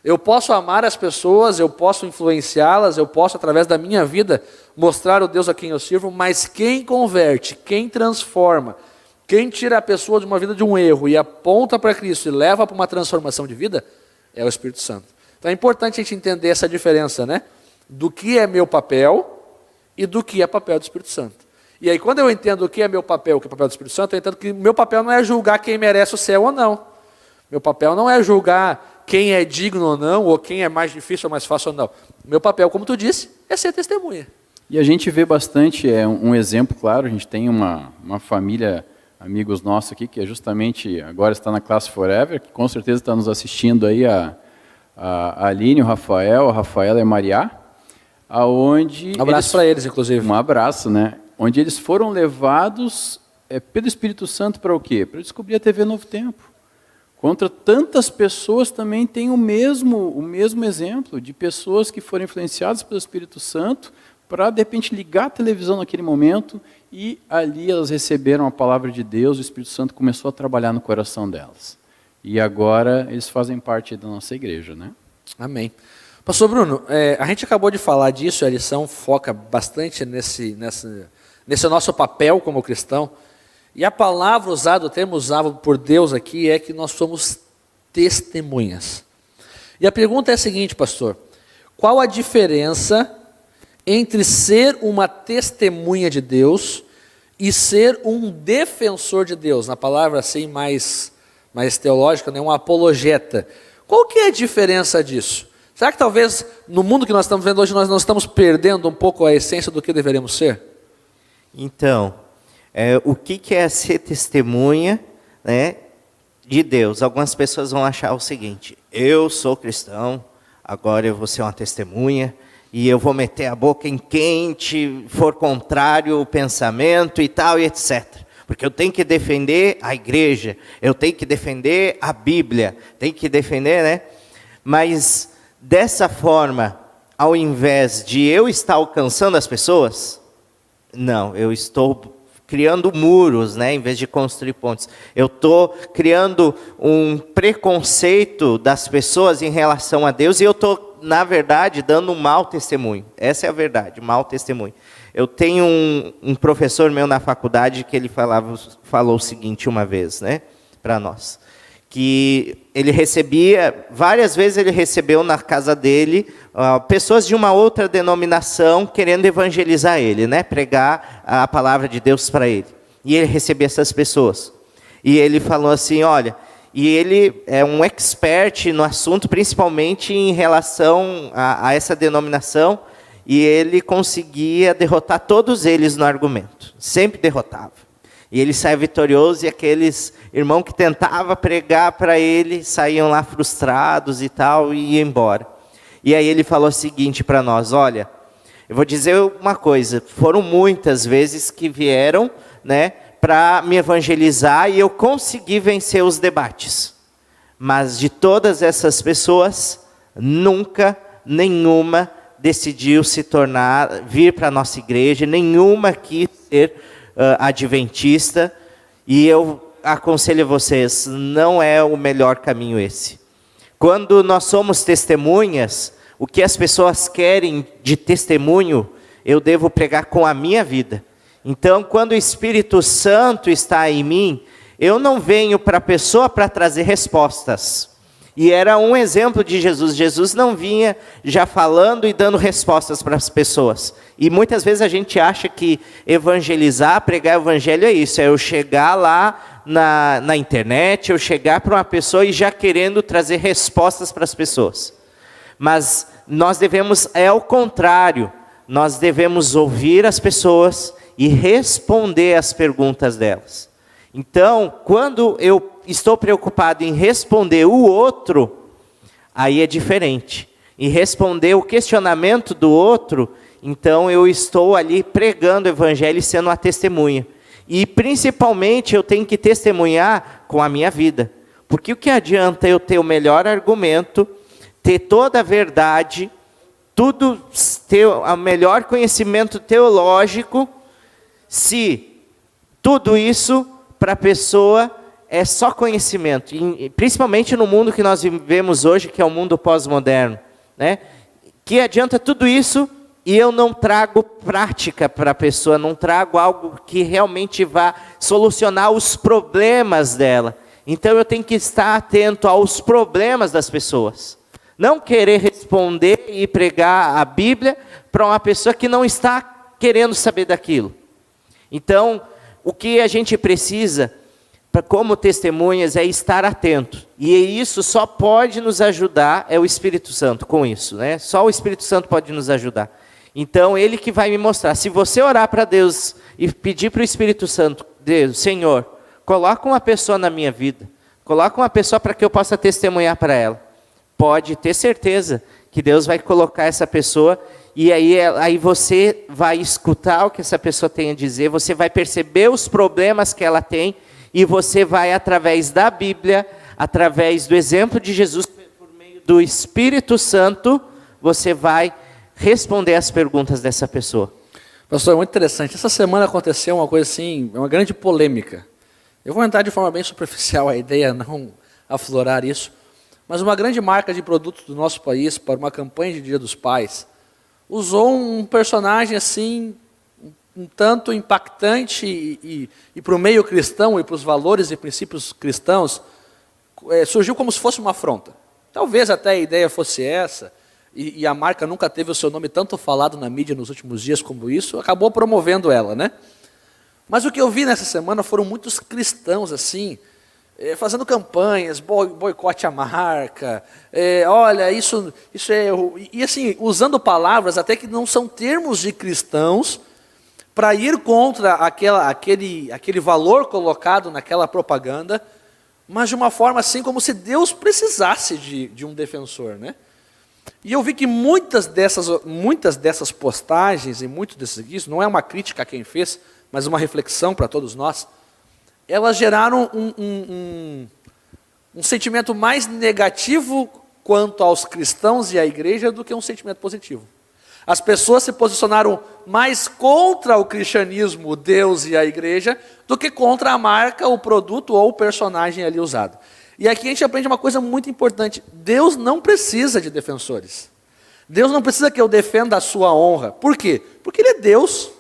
Eu posso amar as pessoas, eu posso influenciá-las, eu posso, através da minha vida, mostrar o Deus a quem eu sirvo, mas quem converte, quem transforma, quem tira a pessoa de uma vida de um erro e aponta para Cristo e leva para uma transformação de vida, é o Espírito Santo. Então é importante a gente entender essa diferença, né? Do que é meu papel e do que é papel do Espírito Santo. E aí quando eu entendo o que é meu papel, o que é o papel do Espírito Santo, eu entendo que meu papel não é julgar quem merece o céu ou não. Meu papel não é julgar quem é digno ou não, ou quem é mais difícil ou mais fácil ou não. Meu papel, como tu disse, é ser testemunha. E a gente vê bastante, um exemplo claro, a gente tem uma família, amigos nossos aqui, que é justamente, agora está na Classe Forever, que com certeza está nos assistindo aí, a Aline, o Rafael, a Rafaela e a Maria, aonde... Um abraço para eles, inclusive. Um abraço, né? Onde eles foram levados pelo Espírito Santo para o quê? Para descobrir a TV Novo Tempo. Contra tantas pessoas também tem o mesmo exemplo de pessoas que foram influenciadas pelo Espírito Santo para, de repente, ligar a televisão naquele momento e ali elas receberam a palavra de Deus, o Espírito Santo começou a trabalhar no coração delas. E agora eles fazem parte da nossa igreja, né? Amém. Pastor Bruno, a gente acabou de falar disso, a lição foca bastante nesse nosso papel como cristão. E a palavra usada, o termo usado por Deus aqui é que nós somos testemunhas. E a pergunta é a seguinte, pastor: qual a diferença entre ser uma testemunha de Deus e ser um defensor de Deus? Na palavra assim mais teológica, né? Um apologeta. Qual que é a diferença disso? Será que talvez no mundo que nós estamos vendo hoje nós não estamos perdendo um pouco a essência do que deveríamos ser? Então, o que é ser testemunha, né, de Deus? Algumas pessoas vão achar o seguinte: eu sou cristão, agora eu vou ser uma testemunha, e eu vou meter a boca em quem for contrário ao pensamento e tal, e etc. Porque eu tenho que defender a igreja, eu tenho que defender a Bíblia, tenho que defender, né? Mas dessa forma, ao invés de eu estar alcançando as pessoas, não, eu estou criando muros, né, em vez de construir pontes. Eu estou criando um preconceito das pessoas em relação a Deus e eu estou, na verdade, dando um mau testemunho. Essa é a verdade, mau testemunho. Eu tenho um professor meu na faculdade que ele falou o seguinte uma vez, né, para nós, que ele recebia, várias vezes ele recebeu na casa dele, pessoas de uma outra denominação querendo evangelizar ele, né? Pregar a palavra de Deus para ele. E ele recebia essas pessoas. E ele falou assim, olha, e ele é um expert no assunto, principalmente em relação a essa denominação, e ele conseguia derrotar todos eles no argumento. Sempre derrotava. E ele sai vitorioso, e aqueles irmãos que tentavam pregar para ele saíam lá frustrados e tal, e iam embora. E aí ele falou o seguinte para nós: olha, eu vou dizer uma coisa, foram muitas vezes que vieram, né, para me evangelizar, e eu consegui vencer os debates. Mas de todas essas pessoas, nunca nenhuma decidiu vir para a nossa igreja, nenhuma quis ser adventista, e eu aconselho vocês, não é o melhor caminho esse. Quando nós somos testemunhas, o que as pessoas querem de testemunho, eu devo pregar com a minha vida. Então, quando o Espírito Santo está em mim, eu não venho para a pessoa para trazer respostas. E era um exemplo de Jesus. Jesus não vinha já falando e dando respostas para as pessoas. E muitas vezes a gente acha que evangelizar, pregar o evangelho é isso. É eu chegar lá na internet, eu chegar para uma pessoa e já querendo trazer respostas para as pessoas. Mas nós devemos, é o contrário. Nós devemos ouvir as pessoas e responder às perguntas delas. Então, quando eu estou preocupado em responder o outro, aí é diferente. E responder o questionamento do outro, então eu estou ali pregando o evangelho e sendo uma testemunha. E principalmente eu tenho que testemunhar com a minha vida. Porque o que adianta eu ter o melhor argumento, ter toda a verdade, tudo, ter o melhor conhecimento teológico, se tudo isso para a pessoa é só conhecimento, e principalmente no mundo que nós vivemos hoje, que é o mundo pós-moderno, né? Que adianta tudo isso e eu não trago prática para a pessoa, não trago algo que realmente vá solucionar os problemas dela. Então eu tenho que estar atento aos problemas das pessoas. Não querer responder e pregar a Bíblia para uma pessoa que não está querendo saber daquilo. Então, o que a gente precisa, como testemunhas, é estar atento. E isso só pode nos ajudar, é o Espírito Santo com isso, né? Só o Espírito Santo pode nos ajudar. Então, Ele que vai me mostrar. Se você orar para Deus e pedir para o Espírito Santo, Deus, Senhor, coloca uma pessoa na minha vida. Coloca uma pessoa para que eu possa testemunhar para ela. Pode ter certeza que Deus vai colocar essa pessoa e aí você vai escutar o que essa pessoa tem a dizer, você vai perceber os problemas que ela tem e você vai, através da Bíblia, através do exemplo de Jesus, por meio do Espírito Santo, você vai responder as perguntas dessa pessoa. Pastor, é muito interessante. Essa semana aconteceu uma coisa assim, uma grande polêmica. Eu vou entrar de forma bem superficial, a ideia é não aflorar isso. Mas uma grande marca de produtos do nosso país, para uma campanha de Dia dos Pais, usou um personagem assim, um tanto impactante e para o meio cristão e para os valores e princípios cristãos, surgiu como se fosse uma afronta. Talvez até a ideia fosse essa, e a marca nunca teve o seu nome tanto falado na mídia nos últimos dias como isso, acabou promovendo ela, né? Mas o que eu vi nessa semana foram muitos cristãos assim, fazendo campanhas, boicote à marca, olha, isso é... E assim, usando palavras até que não são termos de cristãos, para ir contra aquele valor colocado naquela propaganda, mas de uma forma assim como se Deus precisasse de um defensor, né? E eu vi que muitas dessas postagens e muitos desses, isso não é uma crítica a quem fez, mas uma reflexão para todos nós, elas geraram um sentimento mais negativo quanto aos cristãos e à igreja do que um sentimento positivo. As pessoas se posicionaram mais contra o cristianismo, o Deus e a igreja, do que contra a marca, o produto ou o personagem ali usado. E aqui a gente aprende uma coisa muito importante. Deus não precisa de defensores. Deus não precisa que eu defenda a sua honra. Por quê? Porque Ele é Deus.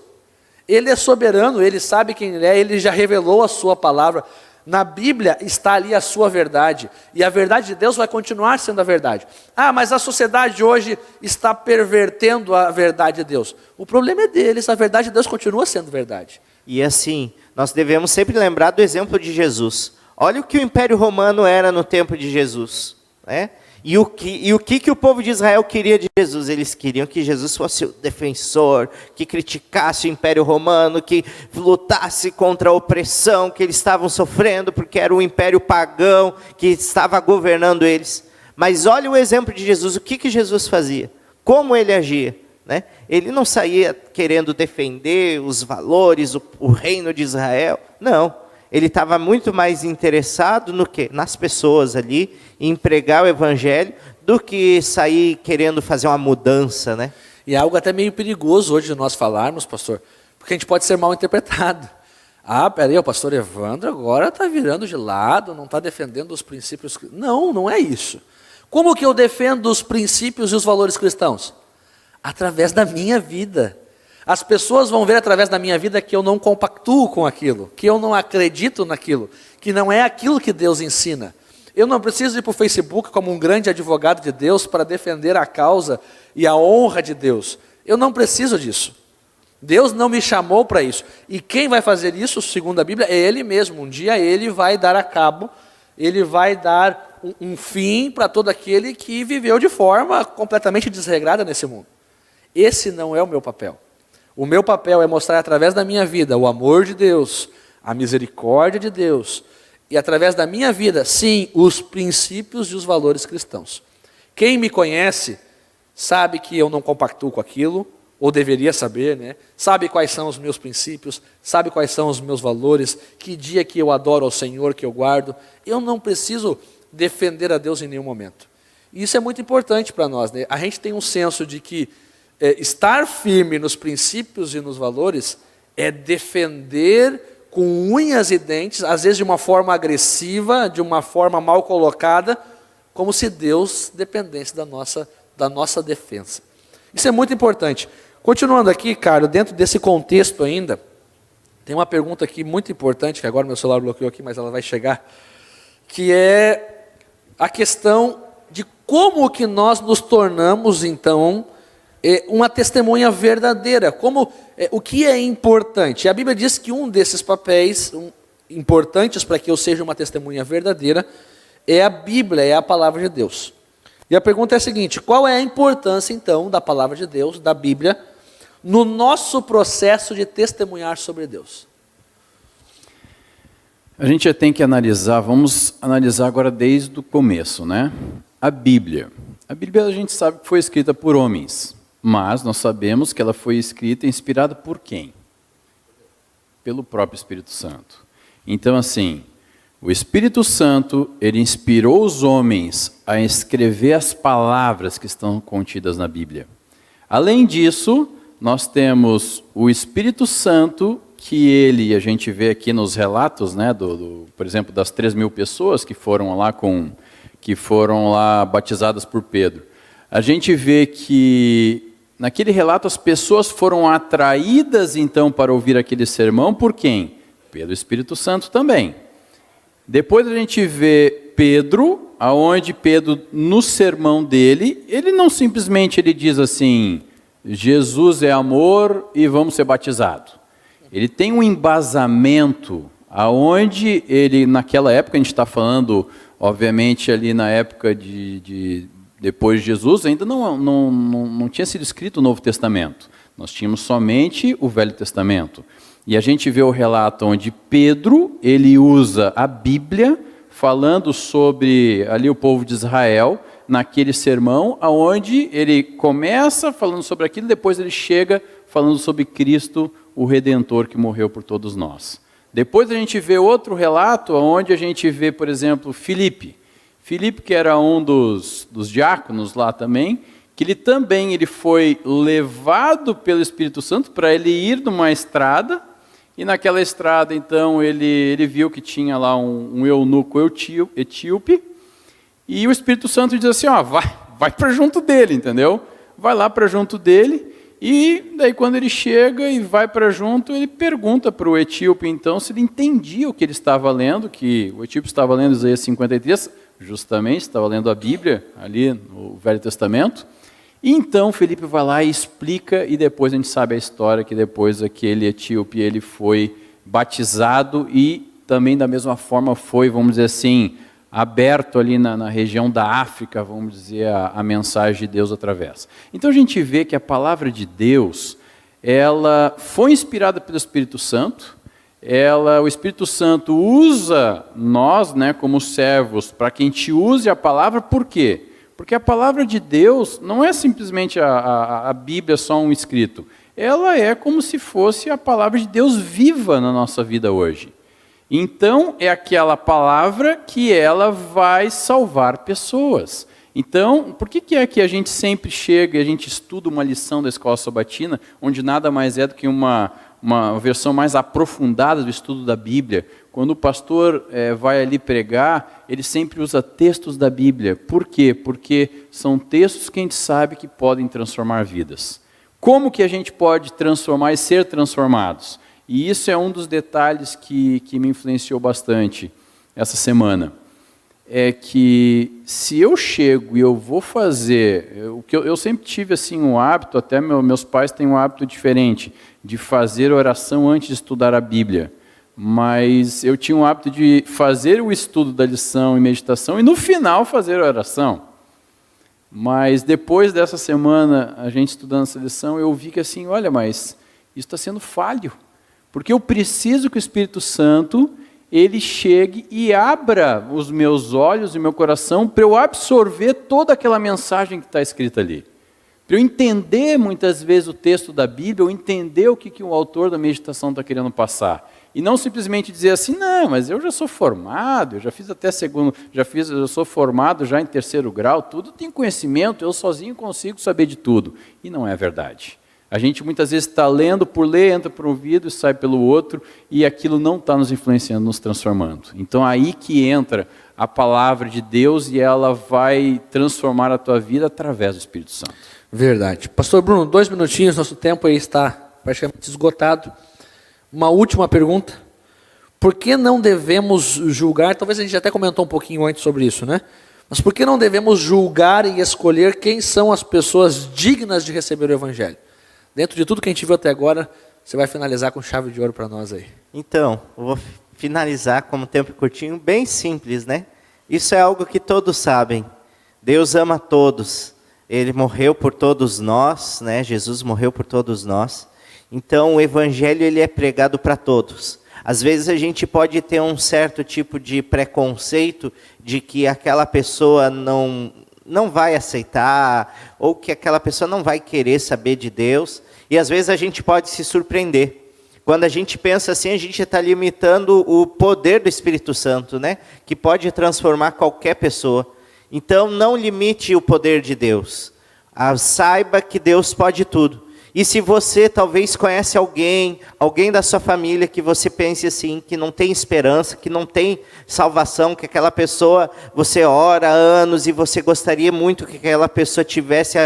Ele é soberano, Ele sabe quem Ele é, Ele já revelou a sua palavra. Na Bíblia está ali a sua verdade. E a verdade de Deus vai continuar sendo a verdade. Ah, mas a sociedade hoje está pervertendo a verdade de Deus. O problema é deles, a verdade de Deus continua sendo verdade. E assim, nós devemos sempre lembrar do exemplo de Jesus. Olha o que o Império Romano era no tempo de Jesus, né? E o que o povo de Israel queria de Jesus? Eles queriam que Jesus fosse o defensor, que criticasse o Império Romano, que lutasse contra a opressão que eles estavam sofrendo, porque era o Império pagão que estava governando eles. Mas olha o exemplo de Jesus, o que Jesus fazia? Como ele agia? Né? Ele não saía querendo defender os valores, o reino de Israel, não. Ele estava muito mais interessado no quê? Nas pessoas ali, em pregar o evangelho, do que sair querendo fazer uma mudança, né? E é algo até meio perigoso hoje de nós falarmos, pastor, porque a gente pode ser mal interpretado. Ah, peraí, o pastor Evandro agora está virando de lado, não está defendendo os princípios... Não, não é isso. Como que eu defendo os princípios e os valores cristãos? Através da minha vida. As pessoas vão ver através da minha vida que eu não compactuo com aquilo, que eu não acredito naquilo, que não é aquilo que Deus ensina. Eu não preciso ir para o Facebook como um grande advogado de Deus para defender a causa e a honra de Deus. Eu não preciso disso. Deus não me chamou para isso. E quem vai fazer isso, segundo a Bíblia, é Ele mesmo. Um dia Ele vai dar a cabo, Ele vai dar um fim para todo aquele que viveu de forma completamente desregrada nesse mundo. Esse não é o meu papel. O meu papel é mostrar através da minha vida o amor de Deus, a misericórdia de Deus, e através da minha vida, sim, os princípios e os valores cristãos. Quem me conhece sabe que eu não compactuo com aquilo, ou deveria saber, né? Sabe quais são os meus princípios, sabe quais são os meus valores, que dia que eu adoro ao Senhor, que eu guardo. Eu não preciso defender a Deus em nenhum momento. E isso é muito importante para nós, né? A gente tem um senso de que estar firme nos princípios e nos valores é defender com unhas e dentes, às vezes de uma forma agressiva, de uma forma mal colocada, como se Deus dependesse da nossa defesa. Isso é muito importante. Continuando aqui, Carlos, dentro desse contexto ainda, tem uma pergunta aqui muito importante, que agora meu celular bloqueou aqui, mas ela vai chegar, que é a questão de como que nós nos tornamos, então, uma testemunha verdadeira. O que é importante? A Bíblia diz que um desses papéis importantes para que eu seja uma testemunha verdadeira é a Bíblia, é a palavra de Deus. E a pergunta é a seguinte: qual é a importância, então, da palavra de Deus, da Bíblia, no nosso processo de testemunhar sobre Deus? A gente já tem que analisar, vamos analisar agora desde o começo, né? A Bíblia. A Bíblia a gente sabe que foi escrita por homens, mas nós sabemos que ela foi escrita e inspirada por quem? Pelo próprio Espírito Santo. Então, assim, o Espírito Santo, ele inspirou os homens a escrever as palavras que estão contidas na Bíblia. Além disso, nós temos o Espírito Santo, que a gente vê aqui nos relatos, né, por exemplo, das 3.000 pessoas que foram lá batizadas por Pedro. A gente vê que naquele relato as pessoas foram atraídas então para ouvir aquele sermão por quem? Pelo Espírito Santo também. Depois a gente vê Pedro, aonde Pedro, no sermão dele, ele não simplesmente diz assim, Jesus é amor e vamos ser batizados. Ele tem um embasamento, aonde ele, naquela época, a gente está falando, obviamente, ali na época depois de Jesus, ainda não tinha sido escrito o Novo Testamento. Nós tínhamos somente o Velho Testamento. E a gente vê o relato onde Pedro, ele usa a Bíblia, falando sobre ali o povo de Israel, naquele sermão, aonde ele começa falando sobre aquilo, depois ele chega falando sobre Cristo, o Redentor que morreu por todos nós. Depois a gente vê outro relato, onde a gente vê, por exemplo, Filipe. Filipe, que era um dos diáconos lá também, que ele foi levado pelo Espírito Santo para ele ir numa estrada, e naquela estrada, então, ele viu que tinha lá um eunuco etíope, e o Espírito Santo diz assim, vai para junto dele, entendeu? Vai lá para junto dele, e daí quando ele chega e vai para junto, ele pergunta para o etíope, então, se ele entendia o que ele estava lendo, que o etíope estava lendo Isaías 53, justamente, estava lendo a Bíblia, ali no Velho Testamento. E então Filipe vai lá e explica, e depois a gente sabe a história, que depois aquele etíope, ele foi batizado e também da mesma forma foi, vamos dizer assim, aberto ali na região da África, vamos dizer, a mensagem de Deus através. Então a gente vê que a palavra de Deus, ela foi inspirada pelo Espírito Santo, o Espírito Santo usa nós, né, como servos, para que a gente use a palavra, por quê? Porque a palavra de Deus não é simplesmente a Bíblia, só um escrito. Ela é como se fosse a palavra de Deus viva na nossa vida hoje. Então, é aquela palavra que ela vai salvar pessoas. Então, por que é que a gente sempre chega e a gente estuda uma lição da Escola Sabatina, onde nada mais é do que uma versão mais aprofundada do estudo da Bíblia? Quando o pastor vai ali pregar, ele sempre usa textos da Bíblia. Por quê? Porque são textos que a gente sabe que podem transformar vidas. Como que a gente pode transformar e ser transformados? E isso é um dos detalhes que me influenciou bastante essa semana. é que se eu chego e eu vou fazer, o que eu sempre tive assim um hábito, até meus pais têm um hábito diferente, de fazer oração antes de estudar a Bíblia. Mas eu tinha um hábito de fazer o estudo da lição e meditação e no final fazer a oração. Mas depois dessa semana, a gente estudando essa lição, eu vi que assim, olha, mas isso está sendo falho. Porque eu preciso que o Espírito Santo, ele chegue e abra os meus olhos e meu coração para eu absorver toda aquela mensagem que está escrita ali. Para eu entender muitas vezes o texto da Bíblia, eu entender o que o autor da meditação está querendo passar. E não simplesmente dizer assim, não, mas eu já sou formado, eu já fiz até segundo, eu sou formado já em 3º grau, tudo tem conhecimento, eu sozinho consigo saber de tudo. E não é verdade. A gente muitas vezes está lendo por ler, entra por um ouvido e sai pelo outro, e aquilo não está nos influenciando, nos transformando. Então aí que entra a palavra de Deus e ela vai transformar a tua vida através do Espírito Santo. Verdade. Pastor Bruno, 2 minutinhos, nosso tempo aí está praticamente esgotado. Uma última pergunta. Por que não devemos julgar, talvez a gente até comentou um pouquinho antes sobre isso, né? Mas por que não devemos julgar e escolher quem são as pessoas dignas de receber o Evangelho? Dentro de tudo que a gente viu até agora, você vai finalizar com chave de ouro para nós aí. Então, eu vou finalizar como tempo curtinho, bem simples, né? Isso é algo que todos sabem. Deus ama todos. Ele morreu por todos nós, né? Jesus morreu por todos nós. Então, o Evangelho ele é pregado para todos. Às vezes a gente pode ter um certo tipo de preconceito de que aquela pessoa não vai aceitar, ou que aquela pessoa não vai querer saber de Deus. E às vezes a gente pode se surpreender. Quando a gente pensa assim, a gente está limitando o poder do Espírito Santo, né? Que pode transformar qualquer pessoa. Então, não limite o poder de Deus. Saiba que Deus pode tudo. E se você talvez conhece alguém da sua família que você pense assim, que não tem esperança, que não tem salvação, que aquela pessoa, você ora há anos e você gostaria muito que aquela pessoa tivesse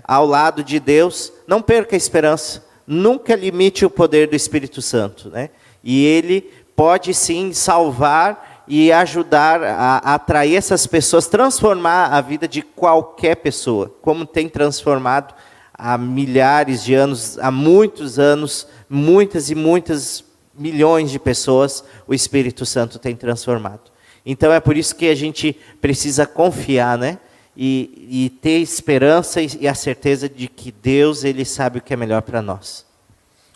ao lado de Deus, não perca a esperança. Nunca limite o poder do Espírito Santo, né? E ele pode sim salvar e ajudar a atrair essas pessoas, transformar a vida de qualquer pessoa, como tem transformado há milhares de anos, há muitos anos, muitas e muitas milhões de pessoas, o Espírito Santo tem transformado. Então é por isso que a gente precisa confiar, né? E ter esperança e a certeza de que Deus ele sabe o que é melhor para nós.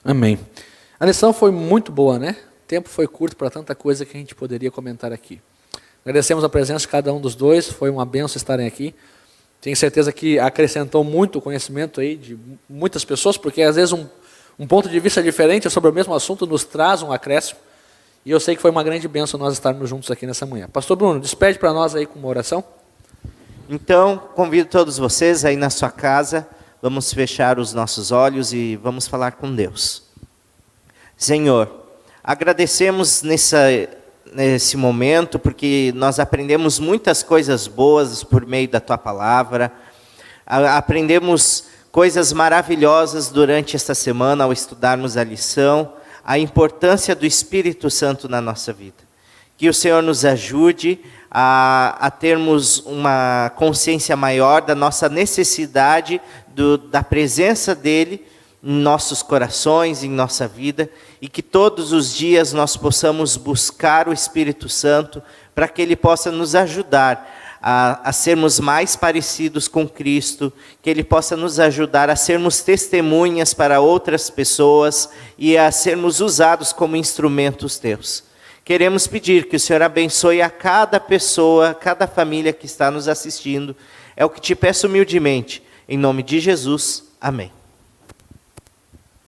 Amém. A lição foi muito boa, né? O tempo foi curto para tanta coisa que a gente poderia comentar aqui. Agradecemos a presença de cada um dos dois, foi uma bênção estarem aqui. Tenho certeza que acrescentou muito conhecimento aí de muitas pessoas, porque às vezes um ponto de vista diferente sobre o mesmo assunto nos traz um acréscimo. E eu sei que foi uma grande bênção nós estarmos juntos aqui nessa manhã. Pastor Bruno, despede para nós aí com uma oração. Então, convido todos vocês aí na sua casa, vamos fechar os nossos olhos e vamos falar com Deus. Senhor, agradecemos nesse momento, porque nós aprendemos muitas coisas boas por meio da Tua Palavra, aprendemos coisas maravilhosas durante esta semana ao estudarmos a lição, a importância do Espírito Santo na nossa vida. Que o Senhor nos ajude a termos uma consciência maior da nossa necessidade da presença dEle em nossos corações, em nossa vida, e que todos os dias nós possamos buscar o Espírito Santo para que Ele possa nos ajudar a sermos mais parecidos com Cristo, que Ele possa nos ajudar a sermos testemunhas para outras pessoas e a sermos usados como instrumentos Teus. Queremos pedir que o Senhor abençoe a cada pessoa, cada família que está nos assistindo. É o que te peço humildemente. Em nome de Jesus, amém.